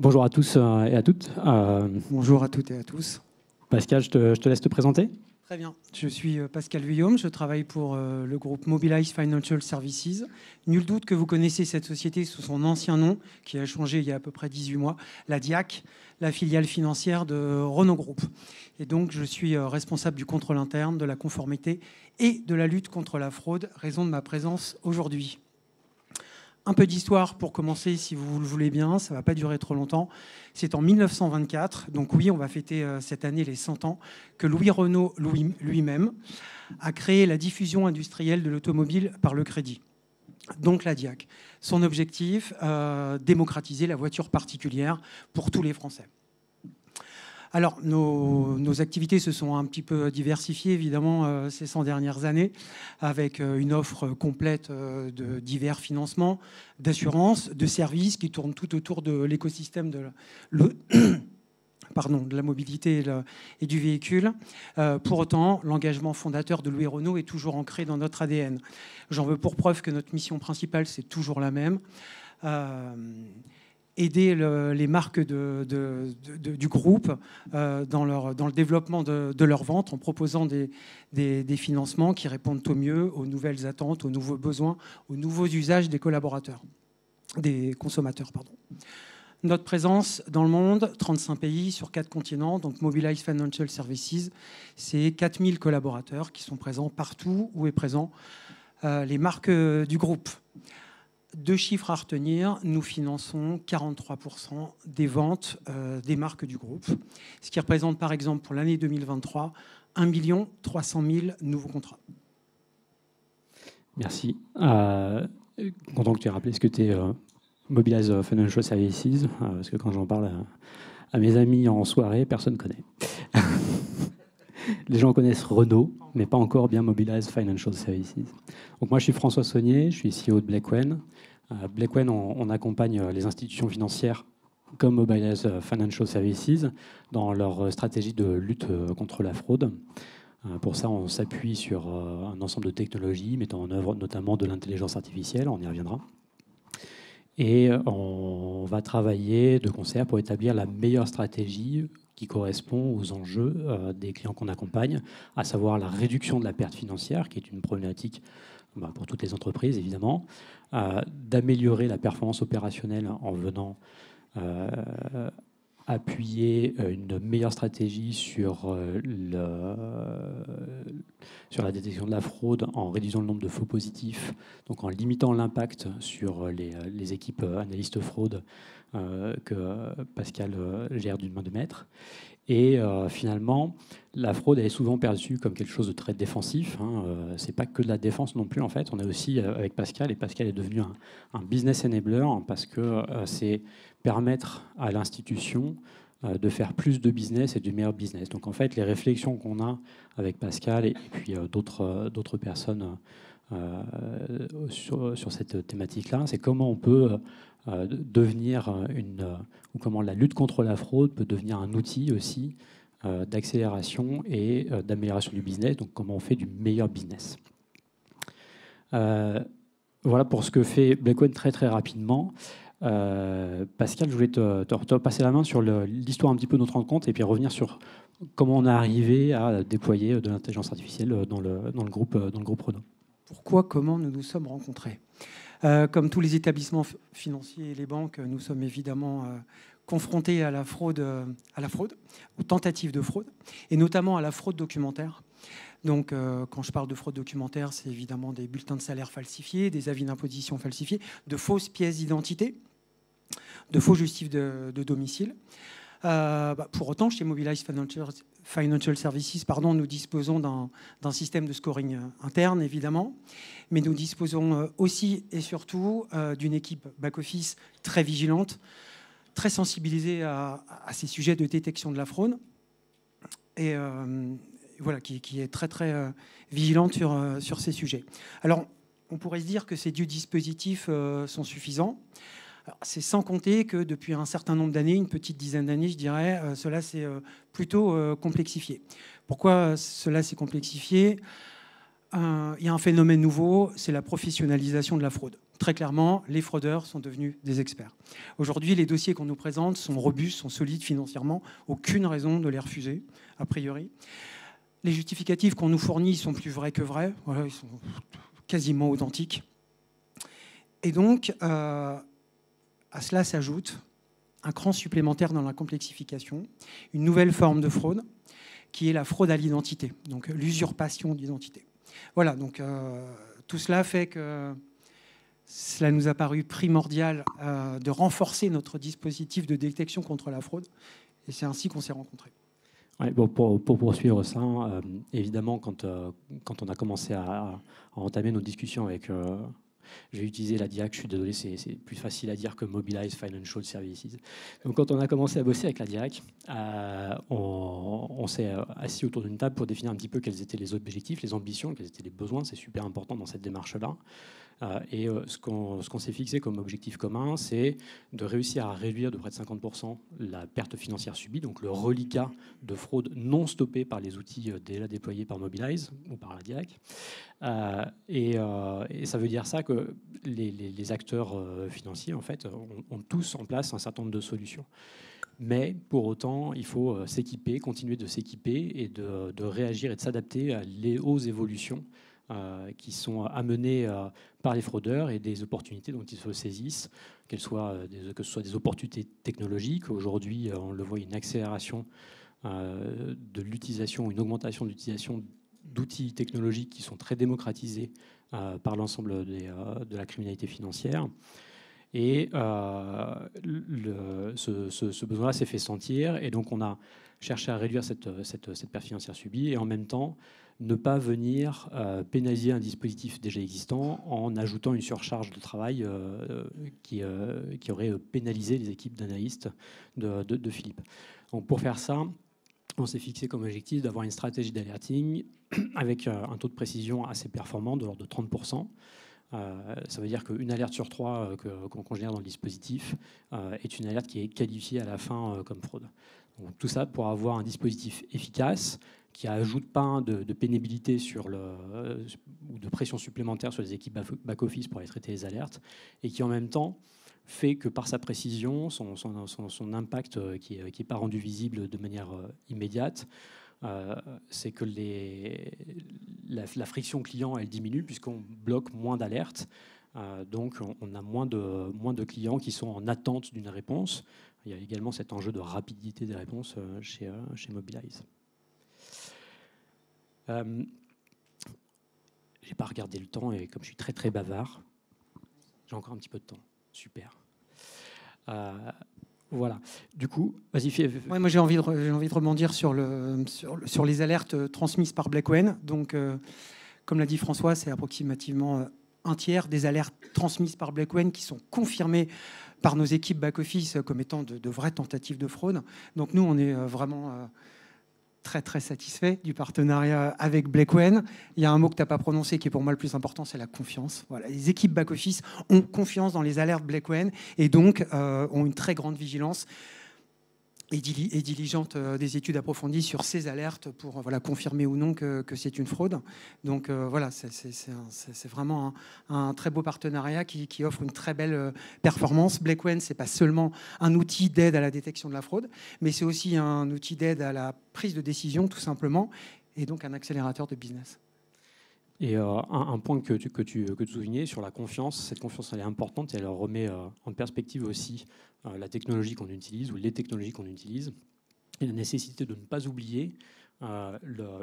Bonjour à tous et à toutes. Bonjour à toutes et à tous. Pascal, je te laisse te présenter. Très bien. Je suis Pascal Vuillaume, je travaille pour le groupe Mobilize Financial Services. Nul doute que vous connaissez cette société sous son ancien nom, qui a changé il y a à peu près 18 mois, la DIAC, la filiale financière de Renault Group. Et donc, je suis responsable du contrôle interne, de la conformité et de la lutte contre la fraude, raison de ma présence aujourd'hui. Un peu d'histoire pour commencer, si vous le voulez bien, ça ne va pas durer trop longtemps. C'est en 1924, donc oui, on va fêter cette année les 100 ans, que Louis Renault lui-même a créé la diffusion industrielle de l'automobile par le crédit, donc la DIAC. Son objectif, démocratiser la voiture particulière pour tous les Français. Alors, nos activités se sont un petit peu diversifiées, évidemment, ces 100 dernières années, avec une offre complète de divers financements, d'assurances, de services qui tournent tout autour de l'écosystème de la mobilité et du véhicule. Pour autant, l'engagement fondateur de Louis Renault est toujours ancré dans notre ADN. J'en veux pour preuve que notre mission principale, c'est toujours la même. Aider les marques du groupe dans le développement de leur vente en proposant des financements qui répondent au mieux aux nouvelles attentes, aux nouveaux besoins, aux nouveaux usages des collaborateurs, des consommateurs, pardon. Notre présence dans le monde, 35 pays sur 4 continents, donc Mobilize Financial Services, c'est 4000 collaborateurs qui sont présents partout où est présent les marques du groupe. Deux chiffres à retenir, nous finançons 43% des ventes des marques du groupe, ce qui représente par exemple pour l'année 2023 1 300 000 nouveaux contrats. Merci. Content que tu aies rappelé ce que tu es Mobilize Financial Services, parce que quand j'en parle à mes amis en soirée, personne ne connaît. Les gens connaissent Renault, mais pas encore bien Mobilize Financial Services. Donc moi, je suis François Saunier, je suis CEO de Blackwen. Blackwen, on accompagne les institutions financières comme Mobilize Financial Services dans leur stratégie de lutte contre la fraude. Pour ça, on s'appuie sur un ensemble de technologies mettant en œuvre notamment de l'intelligence artificielle, on y reviendra. Et on va travailler de concert pour établir la meilleure stratégie qui correspond aux enjeux des clients qu'on accompagne, à savoir la réduction de la perte financière, qui est une problématique pour toutes les entreprises, évidemment, d'améliorer la performance opérationnelle en venant appuyer une meilleure stratégie sur la détection de la fraude en réduisant le nombre de faux positifs, donc en limitant l'impact sur les équipes analystes fraude que Pascal gère d'une main de maître. Et finalement, la fraude elle est souvent perçue comme quelque chose de très défensif. Ce n'est pas que de la défense non plus, en fait. On est aussi avec Pascal, et Pascal est devenu un business enabler parce que c'est permettre à l'institution de faire plus de business et du meilleur business. Donc en fait, les réflexions qu'on a avec Pascal et puis d'autres personnes sur cette thématique-là, c'est comment on peut devenir ou comment la lutte contre la fraude peut devenir un outil aussi d'accélération et d'amélioration du business, donc comment on fait du meilleur business. Voilà pour ce que fait Blackwen très très rapidement. Pascal, je voulais te passer la main sur l'histoire un petit peu de notre rencontre et puis revenir sur comment on est arrivé à déployer de l'intelligence artificielle dans le groupe Renault. Pourquoi, comment nous nous sommes rencontrés ? Comme tous les établissements financiers et les banques, nous sommes évidemment confrontés à la fraude, aux tentatives de fraude, et notamment à la fraude documentaire. Donc, quand je parle de fraude documentaire, c'est évidemment des bulletins de salaire falsifiés, des avis d'imposition falsifiés, de fausses pièces d'identité, de faux justifs de domicile. Pour autant, chez Mobilize Financial Services, nous disposons d'un système de scoring interne, évidemment, mais nous disposons aussi et surtout d'une équipe back-office très vigilante, très sensibilisée à ces sujets de détection de la fraude, et voilà, qui est très, très vigilante sur ces sujets. Alors, on pourrait se dire que ces deux dispositifs sont suffisants. C'est sans compter que depuis un certain nombre d'années, une petite dizaine d'années, je dirais, cela s'est plutôt complexifié. Pourquoi cela s'est complexifié ? Il y a un phénomène nouveau, c'est la professionnalisation de la fraude. très clairement, les fraudeurs sont devenus des experts. Aujourd'hui, les dossiers qu'on nous présente sont robustes, sont solides financièrement. Aucune raison de les refuser, a priori. Les justificatifs qu'on nous fournit sont plus vrais que vrais. Voilà, ils sont quasiment authentiques. Et donc, à cela s'ajoute un cran supplémentaire dans la complexification, une nouvelle forme de fraude, qui est la fraude à l'identité, donc l'usurpation d'identité. Voilà, donc tout cela fait que cela nous a paru primordial de renforcer notre dispositif de détection contre la fraude, et c'est ainsi qu'on s'est rencontrés. Ouais, bon, pour poursuivre ça, évidemment, quand on a commencé à entamer nos discussions avec... j'ai utilisé la DIAC, je suis désolé, c'est plus facile à dire que Mobilize Financial Services. Donc quand on a commencé à bosser avec la DIAC, on s'est assis autour d'une table pour définir un petit peu quels étaient les objectifs, les ambitions, quels étaient les besoins. C'est super important dans cette démarche-là. Et ce qu'on s'est fixé comme objectif commun, c'est de réussir à réduire de près de 50% la perte financière subie, donc le reliquat de fraude non stoppé par les outils déjà déployés par Mobilize ou par la DIAC. Et ça veut dire ça que les acteurs financiers, en fait, ont tous en place un certain nombre de solutions. Mais pour autant, il faut s'équiper, continuer de s'équiper et de réagir et de s'adapter aux évolutions qui sont amenées par les fraudeurs et des opportunités dont ils se saisissent, que ce soit des opportunités technologiques. Aujourd'hui, on le voit, une accélération de l'utilisation, une augmentation de l'utilisation d'outils technologiques qui sont très démocratisés par l'ensemble de la criminalité financière. Et ce besoin-là s'est fait sentir, et donc on a cherché à réduire cette perte financière subie, et en même temps ne pas venir pénaliser un dispositif déjà existant en ajoutant une surcharge de travail qui aurait pénalisé les équipes d'analystes de Philippe. Donc pour faire ça, on s'est fixé comme objectif d'avoir une stratégie d'alerting avec un taux de précision assez performant, de l'ordre de 30%. Ça veut dire qu'une alerte sur 3 qu'on génère dans le dispositif est une alerte qui est qualifiée à la fin comme fraude. Donc, tout ça pour avoir un dispositif efficace qui n'ajoute pas de pénibilité ou de pression supplémentaire sur les équipes back-office pour aller traiter les alertes, et qui en même temps fait que par sa précision, son impact qui n'est pas rendu visible de manière immédiate, c'est que la friction client, elle diminue puisqu'on bloque moins d'alertes. Donc on a moins de clients qui sont en attente d'une réponse. Il y a également cet enjeu de rapidité des réponses chez Mobilize. J'ai pas regardé le temps, et comme je suis très très bavard, j'ai encore un petit peu de temps. Super. Voilà. Du coup, vas-y. Ouais, moi, j'ai envie de rebondir sur les alertes transmises par Blackwell. Donc, comme l'a dit François, c'est approximativement un tiers des alertes transmises par Blackwell qui sont confirmées par nos équipes back-office comme étant de vraies tentatives de fraude. Donc, nous, on est vraiment très, très satisfait du partenariat avec Blackwell. Il y a un mot que tu n'as pas prononcé qui est pour moi le plus important, c'est la confiance. Voilà, les équipes back-office ont confiance dans les alertes Blackwell et donc ont une très grande vigilance et diligente des études approfondies sur ces alertes pour confirmer ou non que c'est une fraude. Donc voilà, c'est vraiment un très beau partenariat qui offre une très belle performance. Blackwell, ce n'est pas seulement un outil d'aide à la détection de la fraude, mais c'est aussi un outil d'aide à la prise de décision, tout simplement, et donc un accélérateur de business. Et un point que tu soulignais sur la confiance, cette confiance, elle est importante, et elle remet en perspective aussi la technologie qu'on utilise ou les technologies qu'on utilise, et la nécessité de ne pas oublier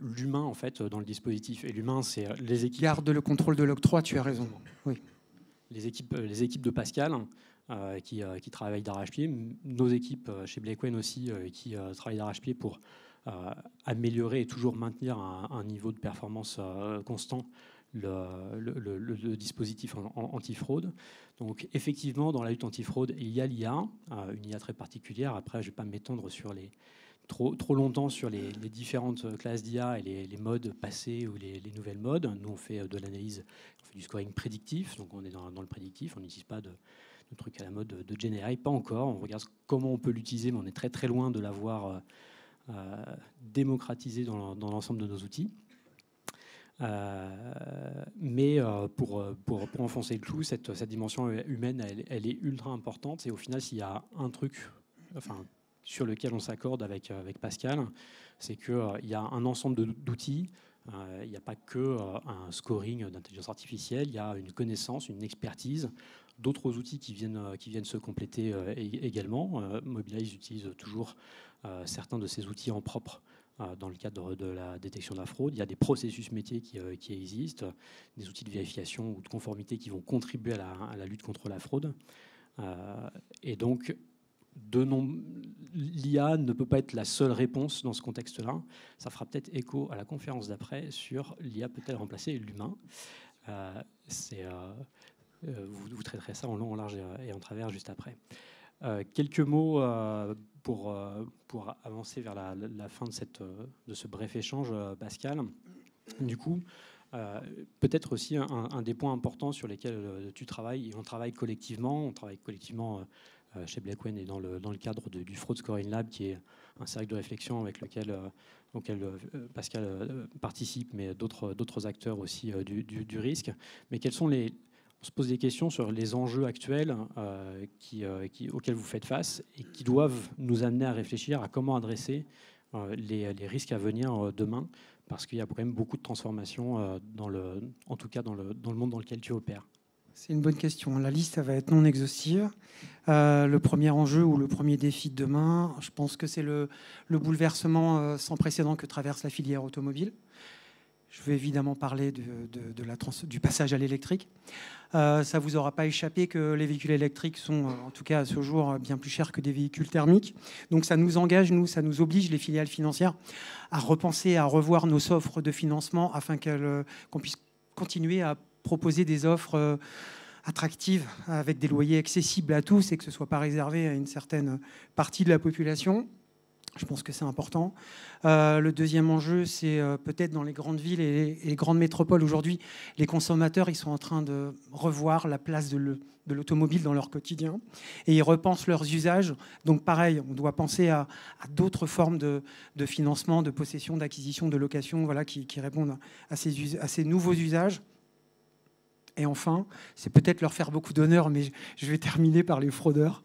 l'humain en fait dans le dispositif. Et l'humain, c'est les équipes. Garde le contrôle de l'octroi, tu as raison. Oui. Les équipes de Pascal qui travaillent d'arrache-pied, nos équipes chez Blackwell aussi qui travaillent d'arrache-pied pour améliorer et toujours maintenir un niveau de performance constant le dispositif anti-fraude. Donc effectivement, dans la lutte anti-fraude, il y a l'IA, une IA très particulière. Après, je ne vais pas m'étendre sur trop longtemps sur les différentes classes d'IA et les modes passés ou les nouvelles modes. Nous, on fait de l'analyse, on fait du scoring prédictif, donc on est dans le prédictif, on n'utilise pas de trucs à la mode de GenAI, pas encore. On regarde comment on peut l'utiliser, mais on est très très loin de l'avoir démocratisé dans l'ensemble de nos outils. Mais pour enfoncer le clou, cette dimension humaine, elle est ultra importante. Et au final, s'il y a un truc sur lequel on s'accorde avec Pascal, c'est qu'il y a un ensemble d'outils. Il n'y a pas que un scoring d'intelligence artificielle, il y a une connaissance, une expertise, d'autres outils qui viennent se compléter également. Mobilize utilise toujours certains de ces outils en propre dans le cadre de la détection de la fraude. Il y a des processus métiers qui existent, des outils de vérification ou de conformité qui vont contribuer à la lutte contre la fraude. Et donc, l'IA ne peut pas être la seule réponse dans ce contexte-là. Ça fera peut-être écho à la conférence d'après sur l'IA peut-elle remplacer l'humain. Vous traiterez ça en long, en large et en travers juste après. Quelques mots pour avancer vers la fin de ce bref échange, Pascal. Du coup, peut-être aussi un des points importants sur lesquels tu travailles, et on travaille collectivement chez Blackwen et dans le cadre du Fraud Scoring Lab, qui est un cercle de réflexion auquel Pascal participe, mais d'autres acteurs aussi du risque. Mais on se pose des questions sur les enjeux actuels auxquels vous faites face et qui doivent nous amener à réfléchir à comment adresser les risques à venir demain, parce qu'il y a quand même beaucoup de transformations, en tout cas dans le monde dans lequel tu opères. C'est une bonne question. La liste va être non exhaustive. Le premier enjeu ou le premier défi de demain, je pense que c'est le bouleversement sans précédent que traverse la filière automobile. Je vais évidemment parler du passage à l'électrique. Ça ne vous aura pas échappé que les véhicules électriques sont, en tout cas à ce jour, bien plus chers que des véhicules thermiques. Donc ça nous engage, ça nous oblige, les filiales financières, à repenser, à revoir nos offres de financement afin qu'on puisse continuer à proposer des offres attractives avec des loyers accessibles à tous et que ce ne soit pas réservé à une certaine partie de la population. Je pense que c'est important. Le deuxième enjeu, c'est peut-être dans les grandes villes et les grandes métropoles. Aujourd'hui, les consommateurs, ils sont en train de revoir la place de l'automobile dans leur quotidien et ils repensent leurs usages. Donc pareil, on doit penser à d'autres formes de financement, de possession, d'acquisition, de location, voilà, qui répondent à ces nouveaux usages. Et enfin, c'est peut-être leur faire beaucoup d'honneur, mais je vais terminer par les fraudeurs.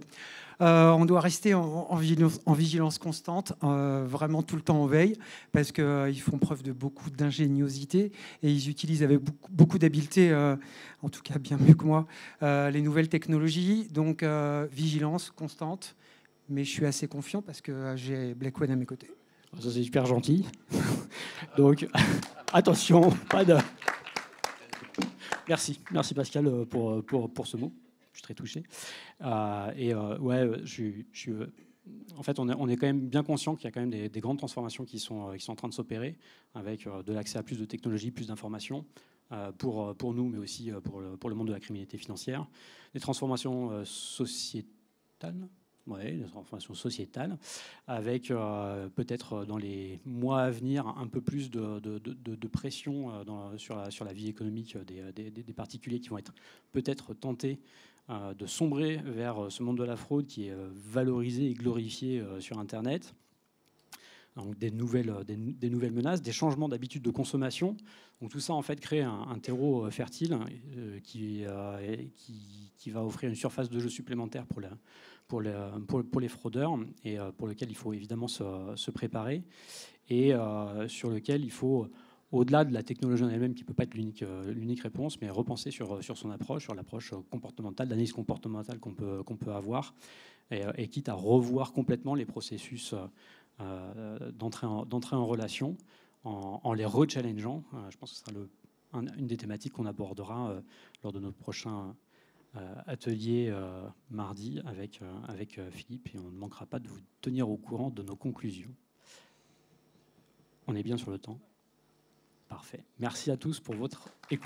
On doit rester en vigilance constante, vraiment tout le temps en veille, parce qu'ils font preuve de beaucoup d'ingéniosité et ils utilisent avec beaucoup d'habileté, en tout cas bien mieux que moi, les nouvelles technologies. Donc vigilance constante, mais je suis assez confiant parce que j'ai Blackwen à mes côtés. Ça, c'est super gentil. Donc attention, pas de... Merci Pascal pour ce mot. Je suis très touché. En fait, on est quand même bien conscient qu'il y a quand même des grandes transformations qui sont en train de s'opérer, avec de l'accès à plus de technologies, plus d'informations pour nous, mais aussi pour le monde de la criminalité financière. Des transformations sociétales. Oui, des transformations sociétales, avec peut-être dans les mois à venir un peu plus de pression sur la vie économique des particuliers qui vont être peut-être tentés de sombrer vers ce monde de la fraude qui est valorisé et glorifié sur Internet. Donc des nouvelles menaces, des changements d'habitudes de consommation. Donc tout ça en fait crée un terreau fertile qui va offrir une surface de jeu supplémentaire pour les fraudeurs et pour lequel il faut évidemment se préparer et sur lequel il faut, au-delà de la technologie en elle-même qui ne peut pas être l'unique réponse, mais repenser sur son approche, sur l'approche comportementale, l'analyse comportementale qu'on peut avoir et quitte à revoir complètement les processus d'entrée en relation en les rechallengeant. Je pense que ce sera une des thématiques qu'on abordera lors de notre prochain atelier mardi avec Philippe, et on ne manquera pas de vous tenir au courant de nos conclusions. On est bien sur le temps. Parfait. Merci à tous pour votre écoute.